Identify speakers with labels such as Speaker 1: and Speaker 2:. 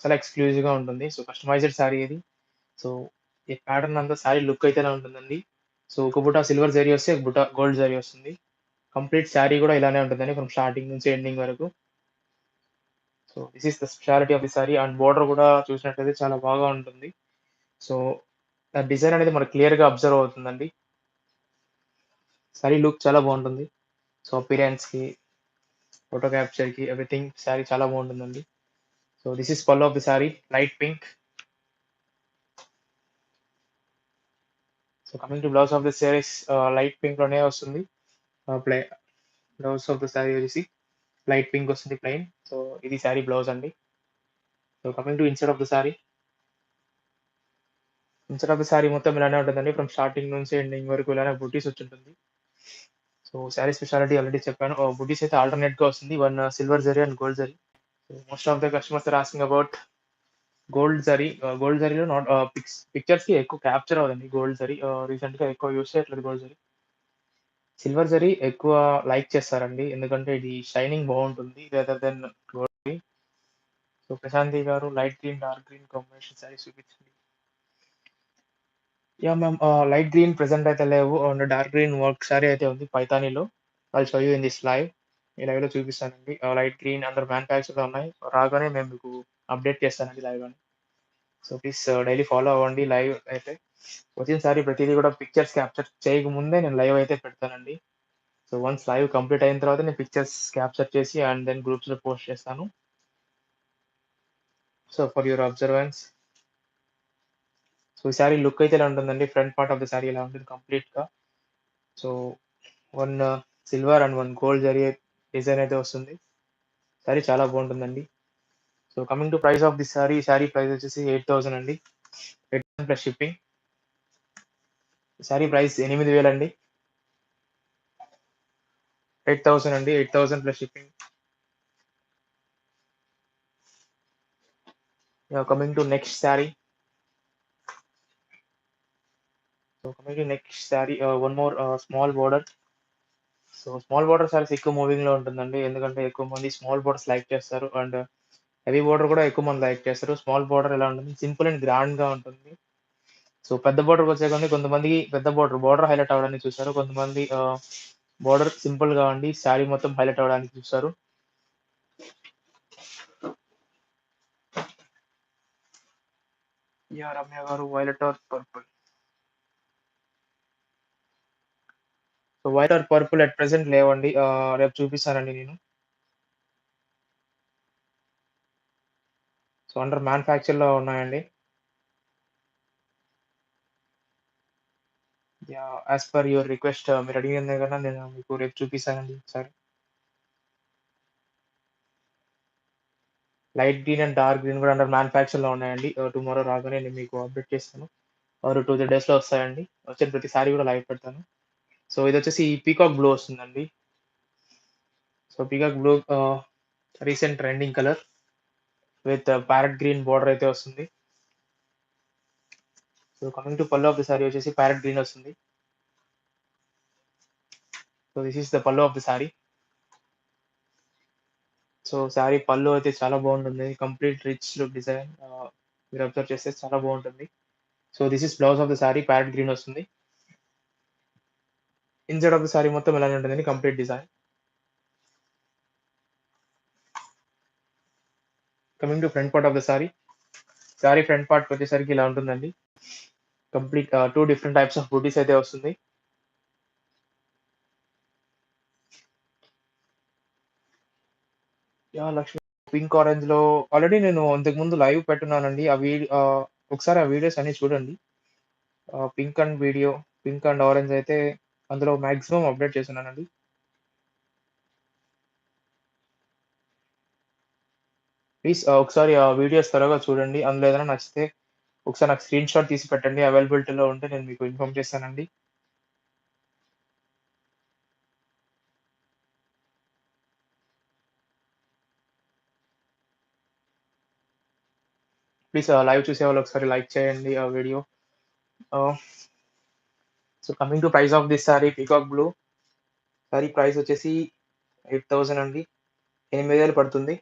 Speaker 1: చాలా ఎక్స్‌క్లూజివ్‌గా ఉంటుంది. సో, కస్టమైజ్డ్ శారీ ఇది. సో, ఈ ప్యాటర్న్ అంతా శారీ లుక్ అయితే ఇలా ఉంటుందండి. సో, ఒక బుట్ట సిల్వర్ జరీ వస్తే, ఒక బుట్ట గోల్డ్ జరీ వస్తుంది. కంప్లీట్ శారీ గూడా ఇలానే ఉంటుందండి ఫ్రమ్ స్టార్టింగ్ నుంచి ఎండింగ్ వరకు. So, this is the speciality of the sorry and border గూడా చూసినట్లయితే చాలా బాగా ఉంటుంది. సో, ఆ డిజైన్ అనేది మనకు క్లియర్‌గా అబ్జర్వ్ అవుతుందండి. సారీ లుక్ చాలా బావుంటుంది. సో, అపియరెన్స్‌కి, ఫోటో క్యాప్చర్‌కి ఎవ్రీథింగ్ సారీ చాలా బావుంటుందండి. So, this is pallu of the sari light pink. So, coming to blouse of the saris light పింక్‌లోనే వస్తుంది. Play blouse of the sari వచ్చేసి లైట్ పింక్ వస్తుంది ప్లెయిన్. సో, ఇది సారీ బ్లౌజ్ అండి. So, coming to inside of the sari. Inside of the sari మొత్తం ఇలానే ఉంటుందండి. From starting నుంచి ఎండింగ్ వరకు ఇలానే బుటీస్ వచ్చుంటుంది. సో, సారీ స్పెషాలిటీ ఆల్రెడీ చెప్పాను. బుటీస్ అయితే ఆల్టర్‌నేట్‌గా వస్తుంది. One silver zari and gold zari. So, most of the customers are asking about gold zari. Gold జరీలో నాట్ పిక్చర్స్‌కి ఎక్కువ క్యాప్చర్ అవ్వదండి గోల్డ్ జరీ. రీసెంట్‌గా ఎక్కువ యూజ్ చేయట్లేదు గోల్డ్ జరీ. సిల్వర్ జరీ ఎక్కువ లైక్ చేస్తారండి. ఎందుకంటే ఇది షైనింగ్ బావుంటుంది rather than gold zari. So, Prashanti garu light green, dark green combination saris చూపించండి. Yeah! Ma'am. Light green present అయితే లేవు. And dark green work sari అయితే ఉంది పైతానీలో. I'll show you in this live. ఈ లైవ్‌లో చూపిస్తానండి. లైట్ గ్రీన్ అండర్ మ్యానుఫ్యాక్చర్‌లో ఉన్నాయి. రాగానే మేము మీకు అప్డేట్ చేస్తానండి లైవ్‌లోనే. సో, ప్లీజ్ డైలీ ఫాలో అవ్వండి లైవ్ అయితే. వచ్చినసారి ప్రతీది కూడా పిక్చర్స్ క్యాప్చర్ చేయకముందే నేను లైవ్ అయితే పెడతానండి. సో, వన్స్ లైవ్ కంప్లీట్ అయిన తర్వాత నేను పిక్చర్స్ క్యాప్చర్ చేసి అండ్ దెన్ గ్రూప్స్‌లో పోస్ట్ చేస్తాను. So, for your observance. So, ఈ సారీ లుక్ అయితే ఇలా ఉంటుందండి. Front part of the sorry ఇలా ఉంటుంది కంప్లీట్‌గా. So, one silver and one gold zari design అయితే వస్తుంది. సారీ చాలా బాగుంటుందండి. So, coming to price of this sorry. ఈ సారీ ప్రైస్ వచ్చేసి 8,000 అండి. 8,000 ప్లస్ షిప్పింగ్. సారీ ప్రైస్ 8,000 అండి. 8,000 అండి. 8,000 plus shipping. Coming to next sorry. So, coming to next sorry one more small border. So, small border saris ఎక్కువ మూవింగ్‌లో ఉంటుందండి. ఎందుకంటే ఎక్కువ మంది స్మాల్ బోర్డర్స్ లైక్ చేస్తారు. అండ్ హెవీ బోర్డర్ కూడా ఎక్కువ మంది లైక్ చేస్తారు. స్మాల్ బోర్డర్ ఎలా ఉంటుంది సింపుల్ అండ్ గ్రాండ్‌గా ఉంటుంది. సో, పెద్ద బోర్డర్‌కొచ్చే కొంది కొంతమందికి పెద్ద బోర్డర్ హైలైట్ అవ్వడానికి చూస్తారు. కొంతమంది బోర్డర్ సింపుల్‌గా ఉండి సారీ మొత్తం హైలైట్ అవ్వడానికి చూస్తారు. యాహ్! రమ్య గారు violet or purple. So, white or purple at present లేవండి. రేపు చూపిస్తానండి నేను. సో, అండర్ మ్యానుఫ్యాక్చర్‌లో ఉన్నాయండి. Yeah! As per your request మీరు అడిగిన దగ్గర నేను మీకు రేపు చూపిస్తానండి ఒకసారి. Light green and dark green కూడా అండర్ మ్యానుఫ్యాక్చర్‌లో ఉన్నాయండి. టుమారో రాగానే నేను మీకు అప్డేట్ చేస్తాను. ఆర్ 2, 3 డేస్‌లో వస్తాయండి. వచ్చిన ప్రతిసారి కూడా లైవ్ పెడతాను. సో, ఇదొచ్చేసి పీకాక్ బ్లూ వస్తుందండి. So, peacock blue recent trending colour with parrot green border అయితే వస్తుంది. సో, కమింగ్ టు పల్లు ఆఫ్ ది సారీ వచ్చేసి ప్యారట్ గ్రీన్ వస్తుంది. సో, దిస్ ఈస్ ద పల్లు of the sorry. So, sorry పల్లు అయితే చాలా బాగుంటుంది. కంప్లీట్ రిచ్ లుక్ డిజైన్ మీరు అబ్జర్వ్ చేస్తే చాలా బాగుంటుంది. So, this is blouse of the sorry parrot green వస్తుంది. ఇన్‌సైడ్ ఆఫ్ ది సారీ మొత్తం ఇలానే ఉంటుందండి complete design. Coming to front part of the sari. Sari front పార్ట్‌కొచ్చేసరికి ఇలా ఉంటుందండి. Complete 2 different types of butis అయితే వస్తుంది. యాహ్! లక్ష్మి పింక్ ఆరెంజ్‌లో ఆల్రెడీ నేను ఇంతకుముందు లైవ్ పెట్టున్నానండి. ఒకసారి ఆ వీడియోస్ అన్ని చూడండి. Pink and video, pink and orange అయితే అందులో మాక్సిమం అప్‌డేట్ చేసున్నానండి. ప్లీజ్ ఒకసారి ఆ వీడియోస్ త్వరగా చూడండి. అందులో ఏదైనా నచ్చితే ఒకసారి నాకు స్క్రీన్ షాట్ తీసి పెట్టండి. అవైలబిలిటీలో ఉంటే నేను మీకు ఇన్ఫార్మ్ చేస్తానండి. ప్లీజ్ లైవ్ చూసేవాళ్ళు ఒకసారి లైక్ చేయండి ఆ వీడియో. ఆహ్, so, coming to price of this sorry peacock blue. Sorry price వచ్చేసి 8,000 అండి. 8,000 పడుతుంది.